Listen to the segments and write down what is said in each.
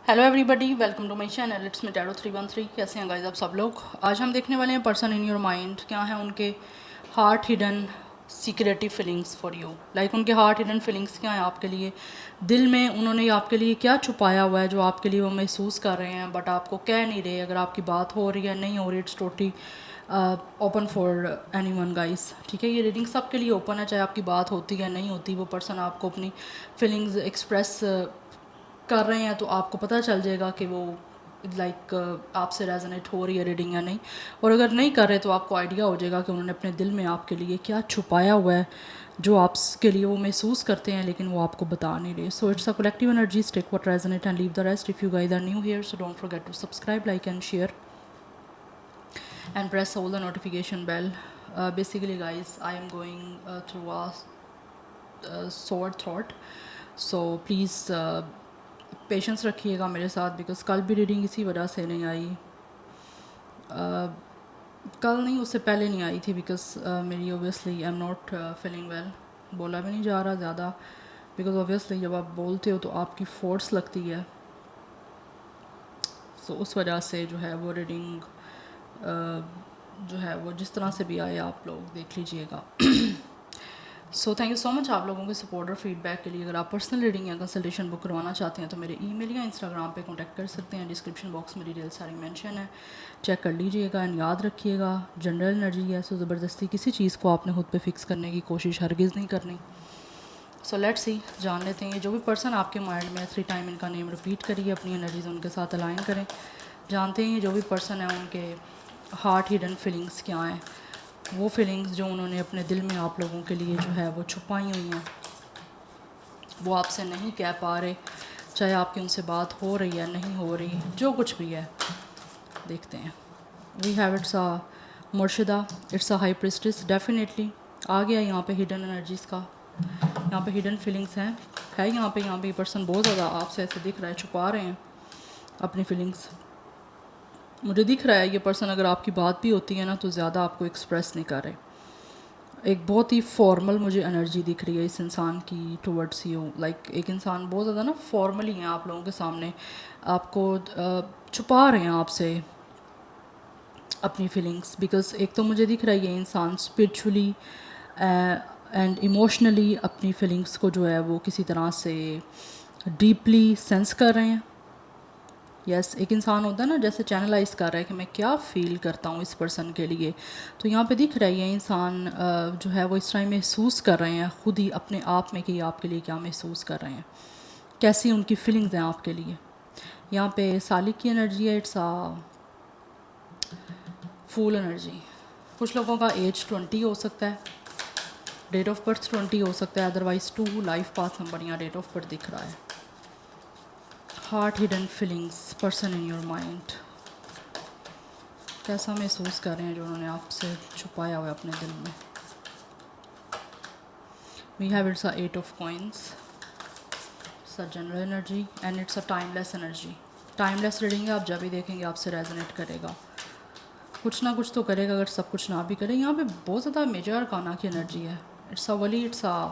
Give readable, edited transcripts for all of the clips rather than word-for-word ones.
Hello everybody, welcome to my channel. It's me tarot 313। कैसे हैं guys आप सब लोग। आज हम देखने वाले हैं पर्सन इन योर माइंड, क्या है उनके heart hidden secretive feelings for you. Like उनके हार्ट हिडन फीलिंग्स क्या हैं आपके लिए, दिल में उन्होंने आपके लिए क्या छुपाया हुआ है जो आपके लिए वो महसूस कर रहे हैं बट आपको कह नहीं रहे। अगर आपकी बात हो रही है नहीं हो रही, it's totally open for any one guys. ठीक है, ये रीडिंग सबके लिए ओपन है, चाहे आपकी बात होती है नहीं होती, वो पर्सन आपको अपनी फीलिंग्स एक्सप्रेस कर रहे हैं तो आपको पता चल जाएगा कि वो लाइक आपसे रेजोनेट हो रही है रीडिंग या नहीं। और अगर नहीं कर रहे तो आपको आइडिया हो जाएगा कि उन्होंने अपने दिल में आपके लिए क्या छुपाया हुआ है जो आपके लिए वो महसूस करते हैं लेकिन वो आपको बता नहीं रहे। So it's a collective energy, take what resonate and leave the rest. If you guys are new here so don't forget to subscribe, like and share and press all the notification bell. Basically guys, I am going through a sore throat, so please patience रखिएगा मेरे साथ, because कल भी reading इसी वजह से नहीं आई। कल नहीं, उससे पहले नहीं आई थी बिकॉज मेरी obviously I am not feeling well. बोला भी नहीं जा रहा ज़्यादा, बिकॉज ओबियसली जब आप बोलते हो तो आपकी फोर्स लगती है। सो उस वजह से जो है वो रीडिंग जो है वो जिस तरह से भी आए आप लोग देख लीजिएगा। So thank you so much आप लोगों के सपोर्ट और फीडबैक के लिए। अगर आप पर्सनल रीडिंग या कंसल्टेशन बुक करवाना चाहते हैं तो मेरे ईमेल या इंस्टाग्राम पे कांटेक्ट कर सकते हैं। डिस्क्रिप्शन बॉक्स में डिटेल सारी मेंशन है, चेक कर लीजिएगा। एंड याद रखिएगा, जनरल एनर्जी है, सो ज़बरदस्ती किसी चीज़ को आपने खुद पे फिक्स करने की कोशिश हरगिज़ नहीं करनी। सो लेट्स सी, जान लेते हैं। जो भी पर्सन आपके माइंड में 3 टाइम इनका नेम रिपीट करिए, अपनी एनर्जीज उनके साथ अलाइन करें। जानते हैं जो भी पर्सन है उनके हार्ट हिडन फीलिंग्स क्या हैं, वो फीलिंग्स जो उन्होंने अपने दिल में आप लोगों के लिए जो है वो छुपाई हुई हैं, वो आपसे नहीं कह पा रहे, चाहे आपकी उनसे बात हो रही है नहीं हो रही, जो कुछ भी है। देखते हैं। We have it's a Murshida, it's a high priestess. Definitely आ गया यहाँ पे हिडन एनर्जीज़ का, यहाँ पे हिडन फीलिंग्स हैं, है यहाँ पे ये पर्सन बहुत ज़्यादा आपसे ऐसे दिख रहा है, छुपा रहे हैं अपनी फीलिंग्स। मुझे दिख रहा है ये पर्सन अगर आपकी बात भी होती है ना तो ज़्यादा आपको एक्सप्रेस नहीं कर रहे। एक बहुत ही फॉर्मल मुझे एनर्जी दिख रही है इस इंसान की टुवर्ड्स यू। लाइक एक इंसान बहुत ज़्यादा ना फॉर्मली है आप लोगों के सामने, आपको छुपा रहे हैं आपसे अपनी फीलिंग्स। बिकॉज एक तो मुझे दिख रहा है ये इंसान स्पिरिचुअली एंड इमोशनली अपनी फीलिंग्स को जो है वो किसी तरह से डीपली सेंस कर रहे हैं। यस, एक इंसान होता है ना जैसे चैनलाइज कर रहा है कि मैं क्या फ़ील करता हूँ इस पर्सन के लिए। तो यहाँ पे दिख रहा है ये इंसान जो है वो इस टाइम महसूस कर रहे हैं खुद ही अपने आप में कि आपके लिए क्या महसूस कर रहे हैं, कैसी उनकी फीलिंग्स हैं आपके लिए। यहाँ पे सालिक की एनर्जी है, इट्स आ फूल एनर्जी। कुछ लोगों का एज 20 हो सकता है, डेट ऑफ बर्थ 20 हो सकता है, अदरवाइज़ 2 लाइफ पाथ नंबर या डेट ऑफ बर्थ दिख रहा है। Heart hidden feelings, person in your mind, कैसा महसूस कर रहे हैं जो उन्होंने आपसे छुपाया हुआ है अपने दिल में। We have it's a 8 of coins, it's a general energy and it's a timeless energy. Timeless reading है, आप जब भी देखेंगे आपसे रेजोनेट करेगा, कुछ ना कुछ तो करेगा, अगर सब कुछ ना भी करे। यहाँ पे बहुत ज़्यादा मेजर अरकाना की एनर्जी है, it's a Wali, it's a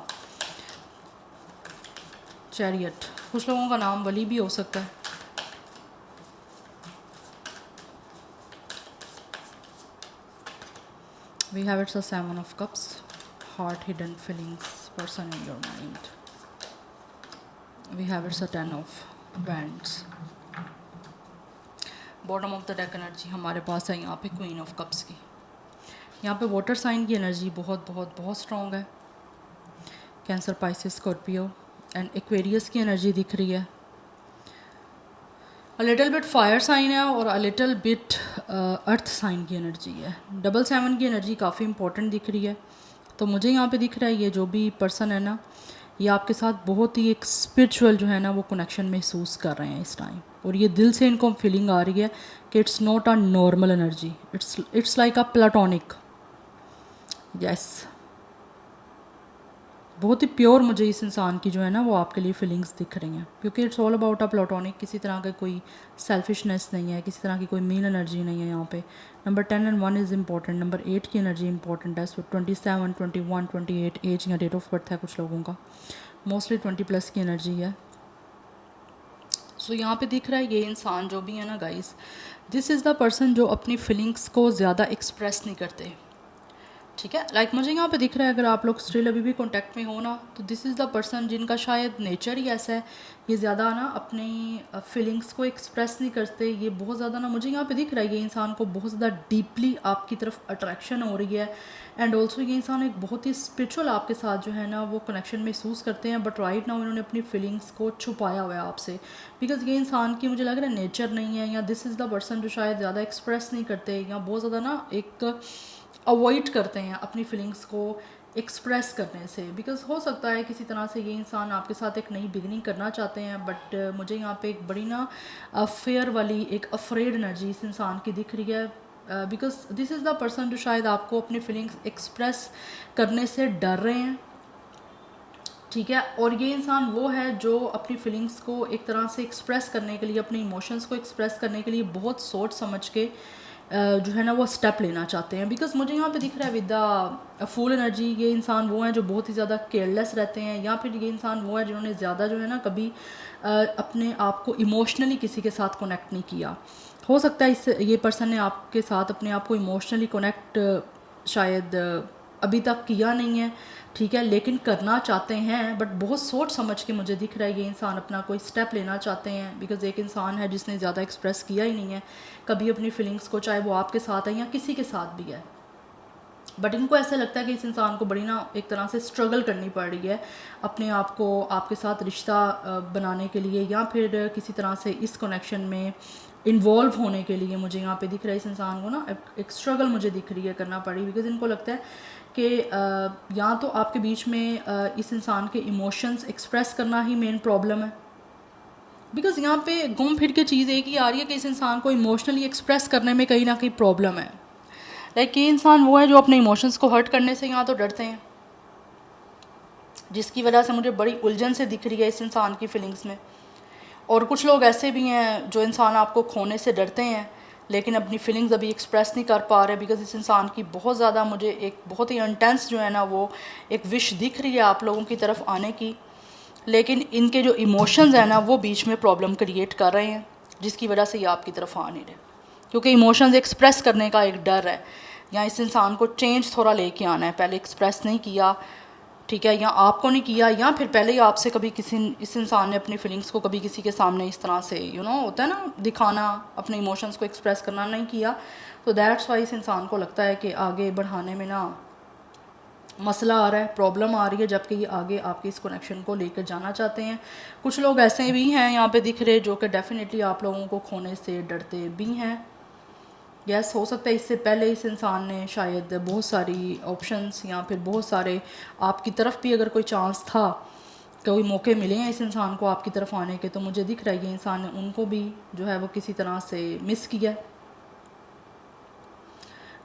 chariot. कुछ लोगों का नाम वली भी हो सकता है। We have it's a 7 of cups, heart hidden feelings, person in your mind. We have it's a 10 of wands. Bottom of the deck energy हमारे पास है यहाँ पे क्वीन ऑफ कप्स की। यहाँ पे वाटर साइन की एनर्जी बहुत बहुत बहुत स्ट्रॉन्ग है। Cancer, Pisces, Scorpio and Aquarius की एनर्जी दिख रही है। A little bit fire sign है और a little bit earth sign की एनर्जी है। डबल 7 की एनर्जी काफ़ी इंपॉर्टेंट दिख रही है। तो मुझे यहाँ पे दिख रहा है ये जो भी पर्सन है ना, ये आपके साथ बहुत ही एक स्पिरिचुअल जो है ना वो कनेक्शन महसूस कर रहे हैं इस टाइम। और ये दिल से इनको फीलिंग आ रही है कि it's not a normal energy, it's like a platonic. Yes, बहुत ही प्योर मुझे इस इंसान की जो है ना वो आपके लिए फीलिंग्स दिख रही हैं, क्योंकि it's all about a platonic. किसी तरह का कोई सेल्फिशनेस नहीं है, किसी तरह की कोई मीन एनर्जी नहीं है यहाँ पे। Number 10 and 1 is important, number 8 की एनर्जी इंपॉर्टेंट है। सो 27, 21, 28 एज या डेट ऑफ बर्थ है कुछ लोगों का, मोस्टली 20 प्लस की एनर्जी है। सो यहाँ पे दिख रहा है ये इंसान जो भी है ना guys, this is the person जो अपनी फीलिंग्स को ज़्यादा एक्सप्रेस नहीं करते। ठीक है, लाइक मुझे यहाँ पे दिख रहा है अगर आप लोग स्टिल अभी भी कांटेक्ट में हो ना, तो दिस इज़ द पर्सन जिनका शायद नेचर ही ऐसा है, ये ज़्यादा ना अपनी फीलिंग्स को एक्सप्रेस नहीं करते। ये बहुत ज़्यादा ना मुझे यहाँ पे दिख रहा है ये इंसान को बहुत ज़्यादा डीपली आपकी तरफ अट्रैक्शन हो रही है। एंड ऑल्सो ये इंसान एक बहुत ही स्पिरिचुअल आपके साथ जो है ना वो कनेक्शन महसूस करते हैं, बट राइट नाउ इन्होंने अपनी फीलिंग्स को छुपाया हुआ है आपसे, बिकॉज ये इंसान की मुझे लग रहा है नेचर नहीं है, या दिस इज़ द पर्सन जो शायद ज़्यादा एक्सप्रेस नहीं करते, या बहुत ज़्यादा ना एक अवॉइड करते हैं अपनी फीलिंग्स को एक्सप्रेस करने से। बिकॉज हो सकता है किसी तरह से ये इंसान आपके साथ एक नई बिगनिंग करना चाहते हैं, बट मुझे यहाँ पे एक बड़ी ना फेयर वाली एक अफ्रेड एनर्जी इस इंसान की दिख रही है, because this is the person जो शायद आपको अपनी फीलिंग्स एक्सप्रेस करने से डर रहे हैं। ठीक है, और ये इंसान वो है जो अपनी फीलिंग्स को एक तरह से एक्सप्रेस करने के लिए, अपने इमोशंस को एक्सप्रेस करने के लिए बहुत सोच समझ के जो है ना वो स्टेप लेना चाहते हैं। बिकॉज मुझे यहाँ पे दिख रहा है विद द फुल एनर्जी ये इंसान वो हैं जो बहुत ही ज़्यादा केयरलेस रहते हैं, या फिर ये इंसान वो है जिन्होंने ज़्यादा जो है ना कभी अपने आप को इमोशनली किसी के साथ कनेक्ट नहीं किया। हो सकता है इस ये पर्सन ने आपके साथ अपने आप को इमोशनली कनेक्ट शायद अभी तक किया नहीं है, ठीक है, लेकिन करना चाहते हैं, बट बहुत सोच समझ के मुझे दिख रहा है ये इंसान अपना कोई स्टेप लेना चाहते हैं। बिकॉज एक इंसान है जिसने ज़्यादा एक्सप्रेस किया ही नहीं है कभी अपनी फीलिंग्स को, चाहे वो आपके साथ है या किसी के साथ भी है, बट इनको ऐसा लगता है कि इस इंसान को बड़ी ना एक तरह से स्ट्रगल करनी पड़ रही है अपने आप को आपके साथ रिश्ता बनाने के लिए, या फिर किसी तरह से इस कनेक्शन में इन्वॉल्व होने के लिए। मुझे यहाँ पे दिख रहा है इस इंसान को ना एक स्ट्रगल मुझे दिख रही है करना पड़ी, बिकॉज इनको लगता है कि या तो आपके बीच में इस इंसान के इमोशंस एक्सप्रेस करना ही मेन प्रॉब्लम है। बिकॉज यहाँ पे घूम फिर के चीज़ एक ही आ रही है कि इस इंसान को इमोशनली एक्सप्रेस करने में कहीं ना कहीं प्रॉब्लम है। लाइक ये इंसान वो है जो अपने इमोशंस को हर्ट करने से यहाँ तो डरते हैं, जिसकी वजह से मुझे बड़ी उलझन से दिख रही है इस इंसान की फीलिंग्स में। और कुछ लोग ऐसे भी हैं जो इंसान आपको खोने से डरते हैं लेकिन अपनी फीलिंग्स अभी एक्सप्रेस नहीं कर पा रहे, बिकॉज इस इंसान की बहुत ज़्यादा मुझे एक बहुत ही इंटेंस जो है ना वो एक विश दिख रही है आप लोगों की तरफ आने की, लेकिन इनके जो इमोशंस हैं ना वो बीच में प्रॉब्लम क्रिएट कर रहे हैं, जिसकी वजह से ये आपकी तरफ आ नहीं रहे, क्योंकि इमोशंस एक्सप्रेस करने का एक डर है, या इस इंसान को चेंज थोड़ा लेके आना है, पहले एक्सप्रेस नहीं किया, ठीक है, या आपको नहीं किया, या फिर पहले ही आपसे कभी किसी इस इंसान ने अपनी फीलिंग्स को कभी किसी के सामने इस तरह से होता है ना दिखाना, अपने इमोशंस को एक्सप्रेस करना नहीं किया, तो दैट्स वाई इस इंसान को लगता है कि आगे बढ़ाने में ना मसला आ रहा है, प्रॉब्लम आ रही है, जबकि ये आगे आपके इस कनेक्शन को लेकर जाना चाहते हैं। कुछ लोग ऐसे भी हैं यहाँ पे दिख रहे जो कि डेफिनेटली आप लोगों को खोने से डरते भी हैं। यस, हो सकता है इससे पहले इस इंसान ने शायद बहुत सारी ऑप्शंस या फिर बहुत सारे आपकी तरफ भी अगर कोई चांस था, कोई मौके मिले हैं इस इंसान को आपकी तरफ आने के, तो मुझे दिख रहा है ये इंसान ने उनको भी जो है वो किसी तरह से मिस किया।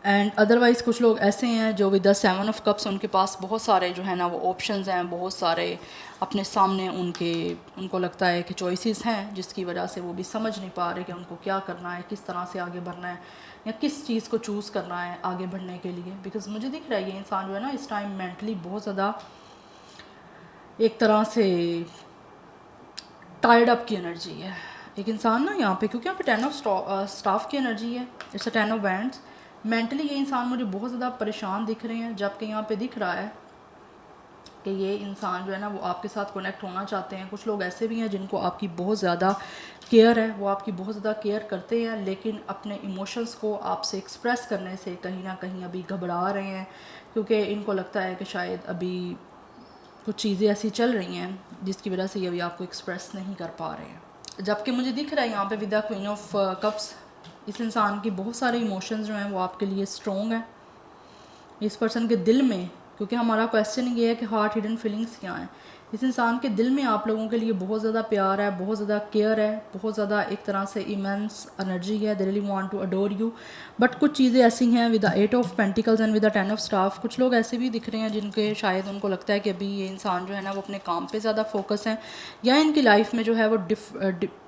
एंड अदरवाइज़ कुछ लोग ऐसे हैं जो विद द 7 ऑफ कप्स उनके पास बहुत सारे जो है ना वो ऑप्शंस हैं, बहुत सारे अपने सामने उनको लगता है कि चॉइसेस हैं, जिसकी वजह से वो भी समझ नहीं पा रहे कि उनको क्या करना है, किस तरह से आगे बढ़ना है, या किस चीज़ को चूज़ करना है आगे बढ़ने के लिए। बिकॉज मुझे दिख रहा है ये इंसान जो है ना इस टाइम मेंटली बहुत ज़्यादा एक तरह से टायर्ड अप की एनर्जी है एक इंसान ना यहाँ पे, क्योंकि यहाँ पे 10 ऑफ स्टाफ की एनर्जी है, it's a 10 of wands. Mentally ये इंसान मुझे बहुत ज़्यादा परेशान दिख रहे हैं, जबकि यहाँ पे दिख रहा है कि ये इंसान जो है ना वो आपके साथ कनेक्ट होना चाहते हैं। कुछ लोग ऐसे भी हैं जिनको आपकी बहुत ज़्यादा केयर है, वो आपकी बहुत ज़्यादा केयर करते हैं, लेकिन अपने इमोशंस को आपसे एक्सप्रेस करने से कहीं ना कहीं अभी घबरा रहे हैं, क्योंकि इनको लगता है कि शायद अभी कुछ चीज़ें ऐसी चल रही हैं जिसकी वजह से ये अभी आपको एक्सप्रेस नहीं कर पा रहे हैं। जबकि मुझे दिख रहा है यहाँ पे with the queen of cups इस इंसान की बहुत सारे इमोशंस जो हैं वो आपके लिए स्ट्रॉन्ग हैं इस पर्सन के दिल में, क्योंकि हमारा क्वेश्चन ये है कि हार्ट हिडन फीलिंग्स क्या हैं। इस इंसान के दिल में आप लोगों के लिए बहुत ज़्यादा प्यार है, बहुत ज़्यादा केयर है, बहुत ज़्यादा एक तरह से इमेंस एनर्जी है, they really want to adore you. But कुछ चीज़ें ऐसी हैं with the 8 of pentacles and with the 10 of staff, कुछ लोग ऐसे भी दिख रहे हैं जिनके शायद उनको लगता है कि अभी ये इंसान जो है ना वो अपने काम पे ज़्यादा फोकस है, या इनकी लाइफ में जो है वो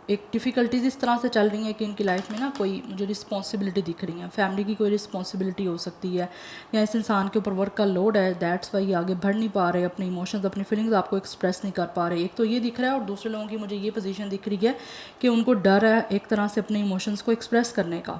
एक डिफ़िकल्टीज़ इस तरह से चल रही हैं कि इनकी लाइफ में ना कोई मुझे रिस्पॉन्सिबिलिटी दिख रही है, फैमिली की कोई रिस्पॉन्सिबिलिटी हो सकती है, या इस इंसान के ऊपर वर्क का लोड है, दैट्स वाई ये आगे बढ़ नहीं पा रहे, अपने इमोशंस अपनी फीलिंग्स आपको एक्सप्रेस नहीं कर पा रहे। एक तो ये दिख रहा है, और दूसरे लोगों की मुझे ये पोजीशन दिख रही है कि उनको डर है एक तरह से अपने इमोशंस को एक्सप्रेस करने का,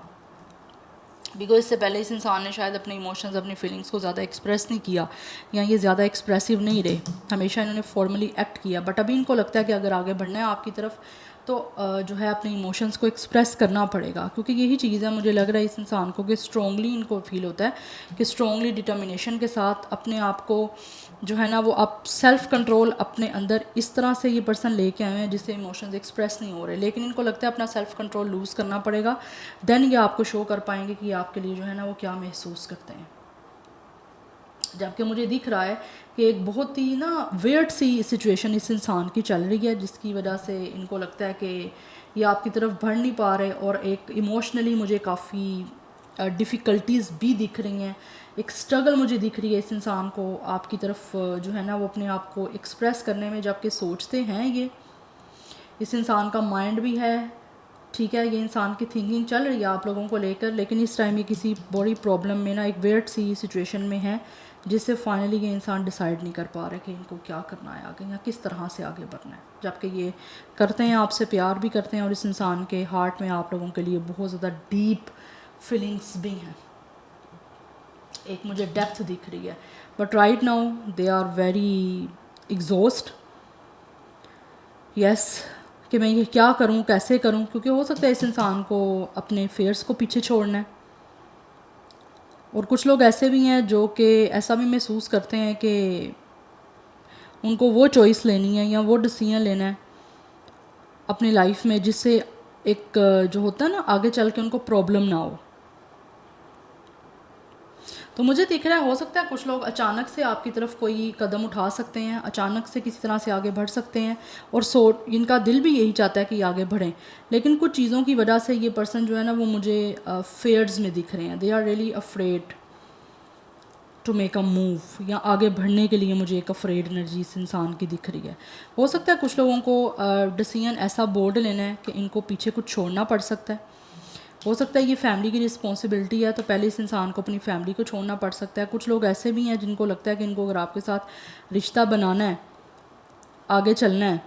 बिकॉज इससे पहले इस इंसान ने शायद अपने इमोशंस अपनी फीलिंग्स को ज़्यादा एक्सप्रेस नहीं किया, या ये ज़्यादा एक्सप्रेसिव नहीं रहे, हमेशा इन्होंने फॉर्मली एक्ट किया। बट अभी इनको लगता है कि अगर आगे बढ़ना है आपकी तरफ तो जो है अपने इमोशंस को एक्सप्रेस करना पड़ेगा, क्योंकि यही चीज़ है मुझे लग रहा है इस इंसान को कि स्ट्रॉन्गली इनको फील होता है कि स्ट्रॉन्गली डिटर्मिनेशन के साथ अपने आप को जो है ना वो आप सेल्फ कंट्रोल अपने अंदर इस तरह से ये पर्सन लेके आए हैं जिससे इमोशंस एक्सप्रेस नहीं हो रहे, लेकिन इनको लगता है अपना सेल्फ कंट्रोल लूज़ करना पड़ेगा, देन ये आपको शो कर पाएंगे कि आपके लिए जो है ना वो क्या महसूस करते हैं। जबकि मुझे दिख रहा है कि एक बहुत ही ना वियर्ड सी सिचुएशन इस इंसान की चल रही है, जिसकी वजह से इनको लगता है कि ये आपकी तरफ बढ़ नहीं पा रहे, और एक इमोशनली मुझे काफ़ी डिफ़िकल्टीज़ भी दिख रही हैं, एक स्ट्रगल मुझे दिख रही है इस इंसान को आपकी तरफ जो है ना वो अपने आप को एक्सप्रेस करने में। जबकि सोचते हैं ये, इस इंसान का माइंड भी है, ठीक है, ये इंसान की थिंकिंग चल रही है आप लोगों को लेकर, लेकिन इस टाइम ये किसी बड़ी प्रॉब्लम में ना एक वेट सी सिचुएशन में है, जिससे फाइनली ये इंसान डिसाइड नहीं कर पा रहे कि इनको क्या करना है आगे, या किस तरह से आगे बढ़ना है। जबकि ये करते हैं, आपसे प्यार भी करते हैं, और इस इंसान के हार्ट में आप लोगों के लिए बहुत ज़्यादा डीप फीलिंग्स भी हैं, एक मुझे डेप्थ दिख रही है। But right now they are very exhaust, yes, कि मैं ये क्या करूं, कैसे करूं, क्योंकि हो सकता है इस इंसान को अपने फेयर्स को पीछे छोड़ना है। और कुछ लोग ऐसे भी हैं जो कि ऐसा भी महसूस करते हैं कि उनको वो चॉइस लेनी है या वो डिसीजन लेना है अपनी लाइफ में जिससे एक जो होता है ना आगे चल के उनको प्रॉब्लम ना हो। तो मुझे दिख रहा है हो सकता है कुछ लोग अचानक से आपकी तरफ कोई कदम उठा सकते हैं, अचानक से किसी तरह से आगे बढ़ सकते हैं, और इनका दिल भी यही चाहता है कि आगे बढ़ें, लेकिन कुछ चीज़ों की वजह से ये पर्सन जो है ना वो मुझे फेयर्स में दिख रहे हैं, they are really afraid to make a move, या आगे बढ़ने के लिए मुझे एक अफ्रेड एनर्जी इस इंसान की दिख रही है। हो सकता है कुछ लोगों को डिसीजन ऐसा बोल्ड लेना है कि इनको पीछे कुछ छोड़ना पड़ सकता है, हो सकता है ये फैमिली की रिस्पॉन्सिबिलिटी है, तो पहले इस इंसान को अपनी फैमिली को छोड़ना पड़ सकता है। कुछ लोग ऐसे भी हैं जिनको लगता है कि इनको अगर आपके साथ रिश्ता बनाना है, आगे चलना है,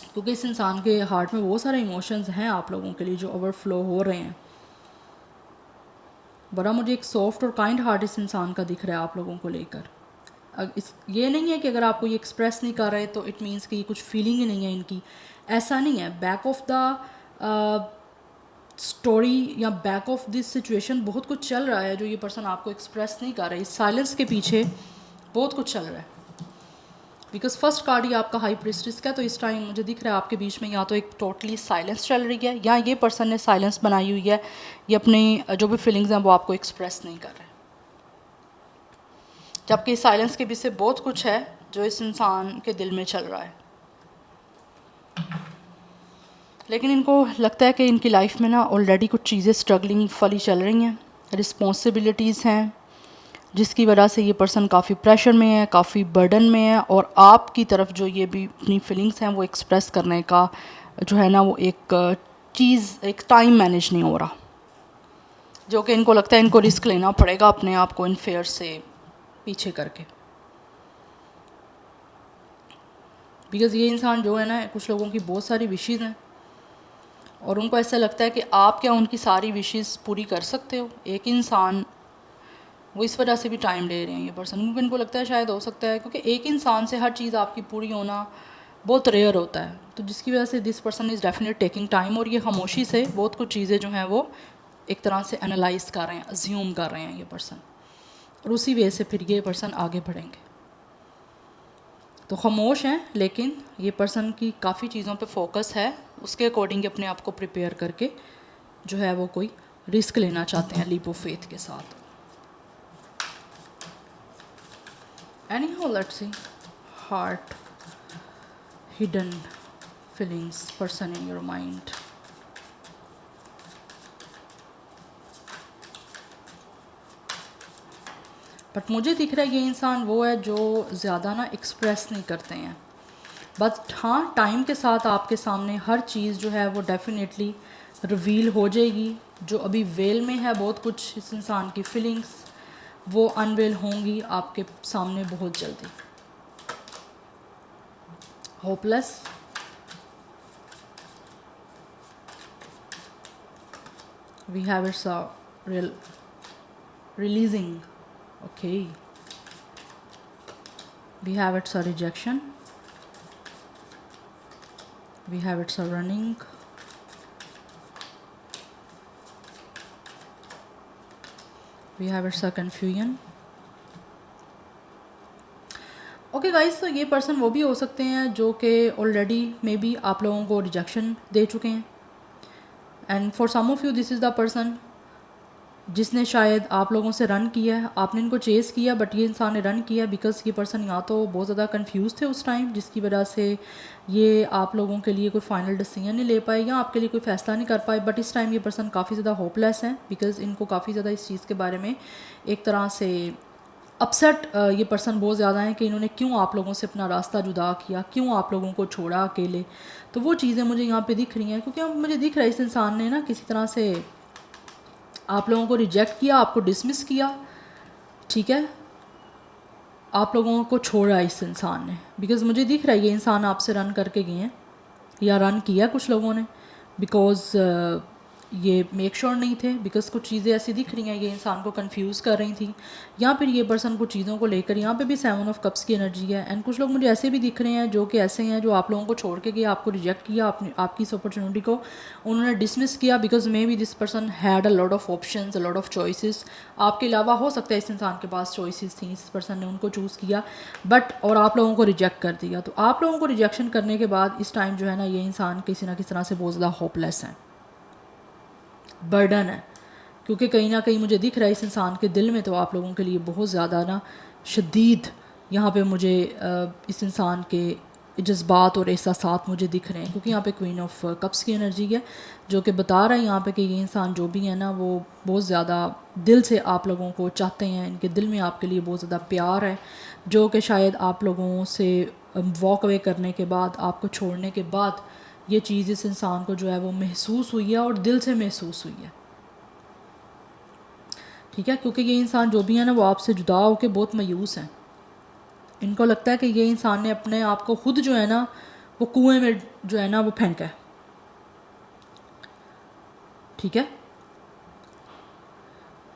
क्योंकि इस इंसान के हार्ट में बहुत सारे इमोशंस हैं आप लोगों के लिए जो ओवरफ्लो हो रहे हैं। बड़ा मुझे एक सॉफ्ट और काइंड हार्ट इस इंसान का दिख रहा है आप लोगों को लेकर। ये नहीं है कि अगर आपको ये एक्सप्रेस नहीं कर रहे तो इट मीन्स कि ये कुछ फीलिंग ही नहीं है इनकी, ऐसा नहीं है। बैक ऑफ द स्टोरी या बैक ऑफ दिस सिचुएशन बहुत कुछ चल रहा है जो ये पर्सन आपको एक्सप्रेस नहीं कर रहा है। इस साइलेंस के पीछे बहुत कुछ चल रहा है, बिकॉज फर्स्ट कार्ड ही आपका हाई प्रीस्टेस का, तो इस टाइम मुझे दिख रहा है आपके बीच में या तो एक टोटली साइलेंस चल रही है, या ये पर्सन ने साइलेंस बनाई हुई है, ये अपनी जो भी फीलिंग्स हैं वो आपको एक्सप्रेस नहीं कर रहे। जबकि इस साइलेंस के पीछे बहुत कुछ है जो इस इंसान के दिल में चल रहा है, लेकिन इनको लगता है कि इनकी लाइफ में ना ऑलरेडी कुछ चीज़ें स्ट्रगलिंग फली चल रही हैं, रिस्पॉन्सिबिलिटीज़ हैं, जिसकी वजह से ये पर्सन काफ़ी प्रेशर में है, काफ़ी बर्डन में है, और आपकी तरफ जो ये भी अपनी फीलिंग्स हैं वो एक्सप्रेस करने का जो है ना वो एक चीज़, एक टाइम मैनेज नहीं हो रहा, जो कि इनको लगता है इनको रिस्क लेना पड़ेगा अपने आप को इन फेयर से पीछे करके। बिकॉज़ ये इंसान जो है ना, कुछ लोगों की बहुत सारी विशेज़ हैं और उनको ऐसा लगता है कि आप क्या उनकी सारी विशेज़ पूरी कर सकते हो। एक इंसान वो इस वजह से भी टाइम ले रहे हैं ये पर्सन, क्योंकि इनको लगता है शायद हो सकता है क्योंकि एक इंसान से हर चीज़ आपकी पूरी होना बहुत रेयर होता है, तो जिसकी वजह से this person is definite taking time, और ये खामोशी से बहुत कुछ चीज़ें जो हैं वो एक तरह से एनालाइज कर रहे हैं, अज्यूम कर रहे हैं ये पर्सन, और उसी वजह से फिर ये पर्सन आगे बढ़ेंगे। तो खामोश हैं, लेकिन ये पर्सन की काफ़ी चीज़ों पे फोकस है, उसके अकॉर्डिंग अपने आप को प्रिपेयर करके जो है वो कोई रिस्क लेना चाहते हैं लीप ऑफ फेथ के साथ। Anyhow, let's see. Heart, hidden feelings, person in your mind. But मुझे दिख रहा है ये इंसान वो है जो ज़्यादा ना एक्सप्रेस नहीं करते हैं, बट हाँ, टाइम के साथ आपके सामने हर चीज़ जो है वो डेफिनेटली रिवील हो जाएगी। जो अभी वेल में है बहुत कुछ इस इंसान की फीलिंग्स, वो अनवेल होंगी आपके सामने बहुत जल्दी। Hopeless, we have it's a releasing, okay, we have it's a rejection, we have it's a running, we have it's a confusion। Okay guys, तो ये पर्सन वो भी हो सकते हैं जो कि ऑलरेडी मे बी आप लोगों को रिजेक्शन दे चुके हैं, and for some of you this is the person जिसने शायद आप लोगों से रन किया है। आपने इनको चेस किया बट ये इंसान ने रन किया बिकॉज ये पर्सन या तो बहुत ज़्यादा कंफ्यूज थे उस टाइम, जिसकी वजह से ये आप लोगों के लिए कोई फाइनल डिसीजन नहीं ले पाए या आपके लिए कोई फ़ैसला नहीं कर पाए। बट इस टाइम ये पर्सन काफ़ी ज़्यादा होपलेस है बिकॉज इनको काफ़ी ज़्यादा इस चीज़ के बारे में एक तरह से अपसेट ये पर्सन बहुत ज़्यादा हैं कि इन्होंने क्यों आप लोगों से अपना रास्ता जुदा किया, क्यों आप लोगों को छोड़ा अकेले। तो वो चीज़ें मुझे यहाँ पे दिख रही हैं, क्योंकि अब मुझे दिख रहा है इस इंसान ने ना किसी तरह से आप लोगों को रिजेक्ट किया, आपको डिसमिस किया, ठीक है, आप लोगों को छोड़ा इस इंसान ने। बिकॉज़ मुझे दिख रहा है ये इंसान आपसे रन करके गए हैं या रन किया कुछ लोगों ने, बिकॉज़ ये मेक श्योर नहीं थे। बिकॉज़ कुछ चीज़ें ऐसी दिख रही हैं ये इंसान को कंफ्यूज कर रही थी, या फिर ये पर्सन कुछ चीज़ों को लेकर, यहाँ पे भी 7 ऑफ कप्स की एनर्जी है। एंड कुछ लोग मुझे ऐसे भी दिख रहे हैं जो कि ऐसे हैं जो आप लोगों को छोड़ के गए, आपको रिजेक्ट किया, आपकी इस अपॉर्चुनिटी को उन्होंने डिसमिस किया because may be this person had a lot of options, a lot of choices. आपके अलावा हो सकता है इस इंसान के पास चॉइसेस थी, इस पर्सन ने उनको चूज़ किया बट और आप लोगों को रिजेक्ट कर दिया। तो आप लोगों को रिजेक्शन करने के बाद इस टाइम जो है ना ये इंसान किसी ना किसी तरह से बहुत ज़्यादा होपलेस है, बर्डन है, क्योंकि कहीं ना कहीं मुझे दिख रहा है इस इंसान के दिल में तो आप लोगों के लिए बहुत ज़्यादा ना शदीद यहाँ पे मुझे इस इंसान के जज्बात और एहसासात मुझे दिख रहे हैं। क्योंकि यहाँ पे क्वीन ऑफ कप्स की एनर्जी है जो कि बता रहा है यहाँ पे कि ये इंसान जो भी है ना वो बहुत ज़्यादा दिल से आप लोगों को चाहते हैं, इनके दिल में आपके लिए बहुत ज़्यादा प्यार है, जो कि शायद आप लोगों से वॉक अवे करने के बाद, आपको छोड़ने के बाद ये चीज़ इस इंसान को जो है वो महसूस हुई है और दिल से महसूस हुई है, ठीक है। क्योंकि ये इंसान जो भी है ना वो आपसे जुदा होकर बहुत मायूस हैं। इनको लगता है कि ये इंसान ने अपने आप को खुद जो है ना वो कुएं में जो है ना वो फेंका है, ठीक है।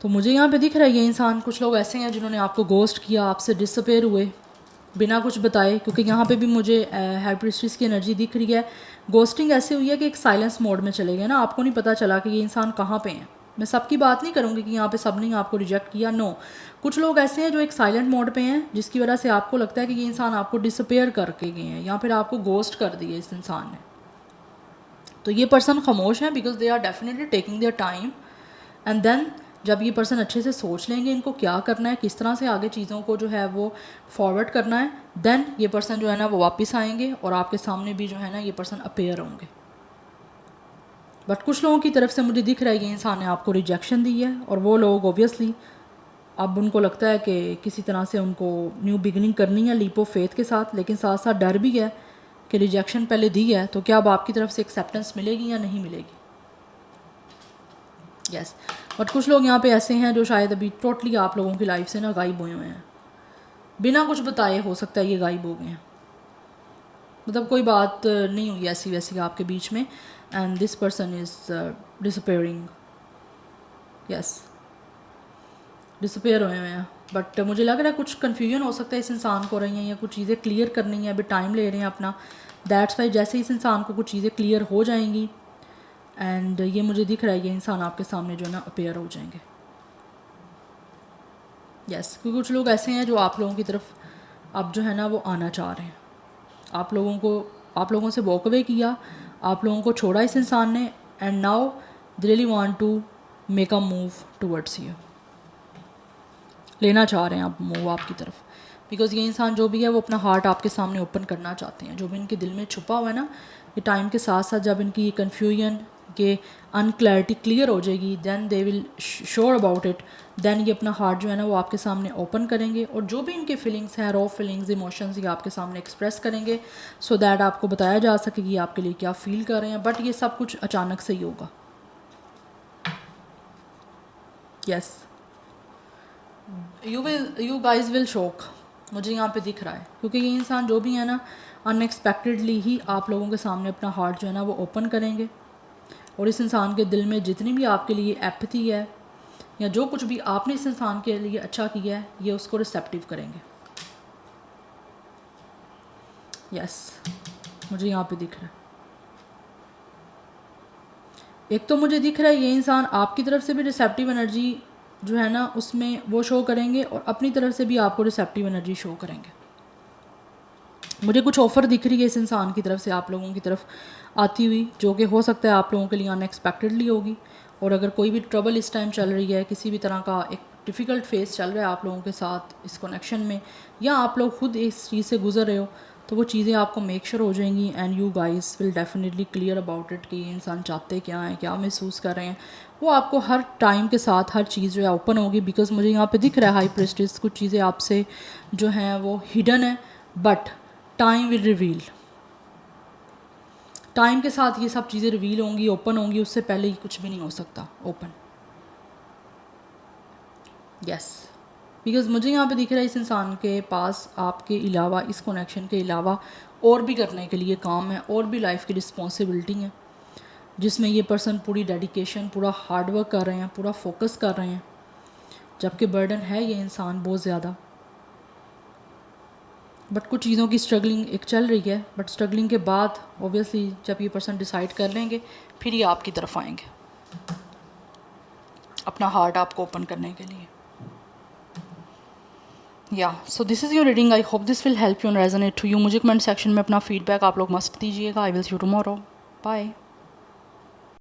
तो मुझे यहाँ पे दिख रहा है ये इंसान, कुछ लोग ऐसे हैं जिन्होंने आपको गोस्ट किया, आपसे डिसअपेयर हुए बिना कुछ बताए। क्योंकि यहाँ पे भी मुझे हाई प्रीस्टेस की एनर्जी दिख रही है। गोस्टिंग ऐसे हुई है कि एक साइलेंस मोड में चले गए ना, आपको नहीं पता चला कि ये इंसान कहाँ पे हैं। मैं सबकी बात नहीं करूँगी कि यहाँ पे सब ने आपको रिजेक्ट किया, नो। कुछ लोग ऐसे हैं जो एक साइलेंट मोड पे हैं जिसकी वजह से आपको लगता है कि ये इंसान आपको डिसअपेयर करके गए हैं या फिर आपको गोस्ट कर दिया इस इंसान ने। तो ये पर्सन खामोश है because they are definitely taking their time, and then जब ये पर्सन अच्छे से सोच लेंगे इनको क्या करना है, किस तरह से आगे चीज़ों को जो है वो फॉरवर्ड करना है, देन ये पर्सन जो है ना वो वापस आएंगे और आपके सामने भी जो है ना ये पर्सन अपेयर होंगे। बट कुछ लोगों की तरफ से मुझे दिख रहा है ये इंसान ने आपको रिजेक्शन दी है, और वो लोग ऑब्वियसली अब उनको लगता है कि किसी तरह से उनको न्यू बिगनिंग करनी है लीप ऑफ फेथ के साथ, लेकिन साथ साथ डर भी है कि रिजेक्शन पहले दी है तो क्या अब आपकी तरफ से एक्सेप्टेंस मिलेगी या नहीं मिलेगी। यस, बट कुछ लोग यहाँ पे ऐसे हैं जो शायद अभी टोटली आप लोगों की लाइफ से ना गायब हुए हुए हैं, बिना कुछ बताए हो सकता है ये गायब हो गए हैं, मतलब कोई बात नहीं हुई ऐसी वैसी आपके बीच में, and this person is disappearing. Yes, disappear हुए हुए हैं। बट मुझे लग रहा है कुछ कन्फ्यूजन हो सकता है इस इंसान को रही हैं या कुछ चीज़ें क्लियर करनी है, अभी टाइम ले रहे हैं अपना। दैट्स वाई जैसे इस इंसान को कुछ चीज़ें क्लियर हो जाएंगी एंड ये मुझे दिख रहा है ये इंसान आपके सामने जो है ना अपेयर हो जाएंगे। यस, क्योंकि कुछ लोग ऐसे हैं जो आप लोगों की तरफ अब जो है ना वो आना चाह रहे हैं। आप लोगों से वॉक अवे किया, आप लोगों को छोड़ा इस इंसान ने, and now they really want to make a move towards you, लेना चाह रहे हैं आप मूव आपकी तरफ, बिकॉज़ ये इंसान जो भी है वो अपना हार्ट आपके सामने ओपन करना चाहते हैं। जो भी इनके दिल में छुपा हुआ है ना, ये टाइम के साथ साथ जब इनकी कन्फ्यूजन, कि अनक्लैरिटी क्लियर हो जाएगी, then they will sure about it, then ये अपना हार्ट जो है ना वो आपके सामने ओपन करेंगे और जो भी इनके फीलिंग्स हैं, रॉ फीलिंग्स, इमोशंस, ये आपके सामने एक्सप्रेस करेंगे सो दैट आपको बताया जा सके कि आपके लिए क्या फ़ील कर रहे हैं। बट ये सब कुछ अचानक से ही होगा। Yes, you guys will shock, मुझे यहाँ पे दिख रहा है, क्योंकि ये इंसान जो भी है ना अनएक्सपेक्टेडली ही आप लोगों के सामने अपना हार्ट जो है ना वो ओपन करेंगे और इस इंसान के दिल में जितनी भी आपके लिए एपैथी है या जो कुछ भी आपने इस इंसान के लिए अच्छा किया है ये उसको रिसेप्टिव करेंगे। यस, मुझे यहाँ पे दिख रहा है। एक तो मुझे दिख रहा है ये इंसान आपकी तरफ से भी रिसेप्टिव एनर्जी जो है ना उसमें वो शो करेंगे और अपनी तरफ से भी आपको रिसेप्टिव एनर्जी शो करेंगे। मुझे कुछ ऑफ़र दिख रही है इस इंसान की तरफ से आप लोगों की तरफ आती हुई, जो कि हो सकता है आप लोगों के लिए अनएक्सपेक्टेडली होगी। और अगर कोई भी ट्रबल इस टाइम चल रही है, किसी भी तरह का एक डिफ़िकल्ट फेस चल रहा है आप लोगों के साथ इस कनेक्शन में, या आप लोग खुद इस चीज़ से गुजर रहे हो, तो वो चीज़ें आपको मेक श्योर हो जाएंगी and you guys will definitely clear about it कि ये इंसान चाहते क्या हैं, क्या महसूस कर रहे हैं। वो आपको हर टाइम के साथ हर चीज़ जो है ओपन होगी, बिकॉज मुझे यहाँ पे दिख रहा है हाई प्रेस्टिस कुछ चीज़ें आपसे जो हैं वो हिडन है, but time will reveal. Time के साथ ये सब चीज़ें रिवील होंगी, ओपन होंगी, उससे पहले ही कुछ भी नहीं हो सकता ओपन। यस, बिकॉज मुझे यहाँ पे दिख रहा है इस इंसान के पास आपके अलावा, इस कनेक्शन के अलावा और भी करने के लिए काम है, और भी लाइफ की रिस्पॉन्सिबिलिटी है जिसमें ये पर्सन पूरी डेडिकेशन, पूरा हार्डवर्क कर रहे हैं, पूरा फोकस कर रहे हैं, जबकि बर्डन है ये इंसान बहुत ज़्यादा। बट कुछ चीज़ों की स्ट्रगलिंग एक चल रही है, बट स्ट्रगलिंग के बाद ऑब्वियसली जब ये पर्सन डिसाइड कर लेंगे फिर ये आपकी तरफ आएंगे अपना हार्ट आपको ओपन करने के लिए। या so this is your reading, I hope this will help you and resonate to you. मुझे कमेंट सेक्शन में अपना फीडबैक आप लोग मस्ट दीजिएगा। I will see you tomorrow, bye.